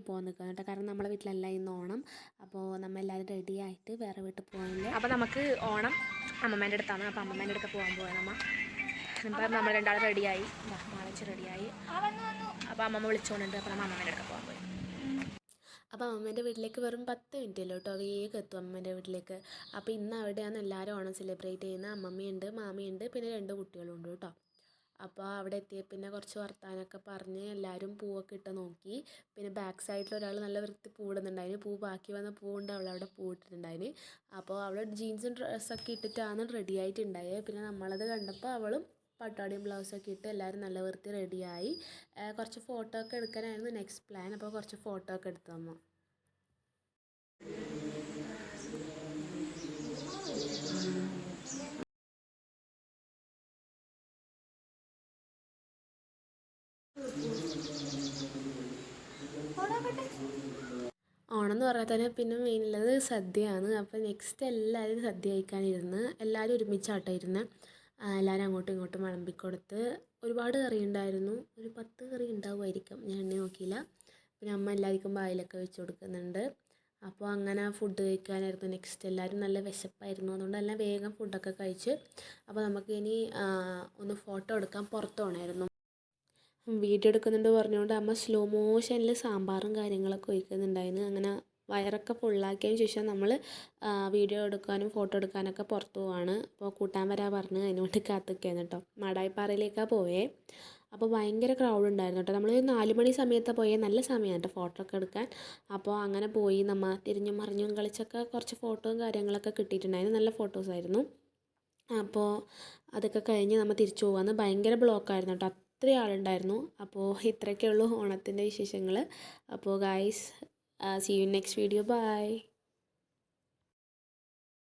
പോകാൻ നിൽക്കുക കേട്ടോ. കാരണം നമ്മളെ വീട്ടിലല്ല ഇന്ന് ഓണം. അപ്പോൾ നമ്മൾ എല്ലാവരും റെഡി ആയിട്ട് വേറെ വീട്ടിൽ പോകാനില്ല. അപ്പോൾ നമുക്ക് ഓണം അമ്മമ്മേൻ്റെ അടുത്താണ്. അപ്പോൾ അമ്മമ്മേൻ്റെ അടുത്ത് പോകാൻ പോകാൻ ഇപ്പം നമ്മൾ രണ്ടാളും റെഡിയായി, മാളച്ച് റെഡിയായി. അപ്പോൾ അമ്മമ്മ വിളിച്ചുകൊണ്ടുണ്ട്. അപ്പോൾ നമ്മൾ അമ്മമ്മേൻ്റെ അടുത്ത് പോകാൻ പോയി. അപ്പോൾ അമ്മേൻ്റെ വീട്ടിലേക്ക് വെറും 10 മിനിറ്റല്ലോ കേട്ടോ, വേഗം എത്തും അമ്മേൻ്റെ വീട്ടിലേക്ക്. അപ്പോൾ ഇന്ന് അവിടെയാണ് എല്ലാവരും ഓണം സെലിബ്രേറ്റ് ചെയ്യുന്നത്. അമ്മമ്മയുണ്ട്, മാമിയുണ്ട്, പിന്നെ 2 കുട്ടികളുണ്ട് കേട്ടോ. അപ്പോൾ അവിടെ എത്തിയ പിന്നെ കുറച്ച് വർത്താനമൊക്കെ പറഞ്ഞ് എല്ലാവരും പൂവൊക്കെ ഇട്ട് നോക്കി. പിന്നെ ബാക്ക് സൈഡിൽ ഒരാൾ നല്ല വൃത്തി പൂടുന്നുണ്ടായിന്. പൂ ബാക്കി വന്ന പൂവുണ്ട്, അവളവിടെ പൂ ഇട്ടിട്ടുണ്ടായിന്. അപ്പോൾ അവൾ ജീൻസും ഡ്രസ്സൊക്കെ ഇട്ടിട്ടാണ് റെഡി ആയിട്ടുണ്ടായത്. പിന്നെ നമ്മളത് കണ്ടപ്പോൾ അവളും പട്ടാടിയും ബ്ലൗസൊക്കെ ഇട്ട് എല്ലാവരും നല്ല വൃത്തി റെഡിയായി. കുറച്ച് ഫോട്ടോ ഒക്കെ എടുക്കാനായിരുന്നു നെക്സ്റ്റ് പ്ലാൻ. അപ്പോൾ കുറച്ച് ഫോട്ടോ ഒക്കെ എടുത്തു തന്നു. ഓണം എന്ന് പറഞ്ഞാൽ തന്നെ പിന്നെ മെയിനുള്ളത് സദ്യയാണ്. അപ്പോൾ നെക്സ്റ്റ് എല്ലാവരും സദ്യ കഴിക്കാനിരുന്ന് എല്ലാവരും ഒരുമിച്ചാട്ടോ ഇരുന്ന്. എല്ലാവരും അങ്ങോട്ടും ഇങ്ങോട്ടും വിളമ്പിക്കൊടുത്ത്. ഒരുപാട് കറി ഉണ്ടായിരുന്നു, ഒരു 10 കറി ഉണ്ടാവുമായിരിക്കും, ഞാൻ എണ്ണി നോക്കിയില്ല. പിന്നെ അമ്മ എല്ലാവർക്കും വായിലൊക്കെ വെച്ച് കൊടുക്കുന്നുണ്ട്. അപ്പോൾ അങ്ങനെ ഫുഡ് കഴിക്കാനായിരുന്നു നെക്സ്റ്റ്. എല്ലാവരും നല്ല വിശപ്പായിരുന്നു, അതുകൊണ്ട് എല്ലാം വേഗം ഫുഡൊക്കെ കഴിച്ച്. അപ്പോൾ നമുക്ക് ഇനി ഒന്ന് ഫോട്ടോ എടുക്കാൻ പുറത്ത് പോകണമായിരുന്നു. വീഡിയോ എടുക്കുന്നുണ്ട് പറഞ്ഞുകൊണ്ട് അമ്മ സ്ലോ മോഷനിൽ സാമ്പാറും കാര്യങ്ങളൊക്കെ ഒഴിക്കുന്നുണ്ടായിരുന്നു. അങ്ങനെ വയറൊക്കെ ഫുള്ളാക്കിയതിന് ശേഷം നമ്മൾ വീഡിയോ എടുക്കാനും ഫോട്ടോ എടുക്കാനൊക്കെ പുറത്ത് പോവാണ്. അപ്പോൾ കൂട്ടാൻ വരാൻ പറഞ്ഞ് അതിനോട്ട് കാത്തിരിക്കുകയാണ് കേട്ടോ. മാടായിപ്പാറയിലേക്കാണ് പോയേ. അപ്പോൾ ഭയങ്കര ക്രൗഡ് ഉണ്ടായിരുന്നു കേട്ടോ. നമ്മൾ 4 മണി സമയത്താണ് പോയത്. നല്ല സമയമാണ് കേട്ടോ ഫോട്ടോ ഒക്കെ എടുക്കാൻ. അപ്പോൾ അങ്ങനെ പോയി നമ്മൾ തിരിഞ്ഞും മറിഞ്ഞും കളിച്ചൊക്കെ കുറച്ച് ഫോട്ടോയും കാര്യങ്ങളൊക്കെ കിട്ടിയിട്ടുണ്ടായിരുന്നു. നല്ല ഫോട്ടോസായിരുന്നു. അപ്പോൾ അതൊക്കെ കഴിഞ്ഞ് നമ്മൾ തിരിച്ചു പോകാമെന്ന്. ഭയങ്കര ബ്ലോക്കായിരുന്നു കേട്ടോ, അത്രയും ആളുണ്ടായിരുന്നു. അപ്പോൾ ഇത്രയൊക്കെ ഉള്ളൂ ഓണത്തിൻ്റെ വിശേഷങ്ങൾ. അപ്പോൾ guys, see you next video. By.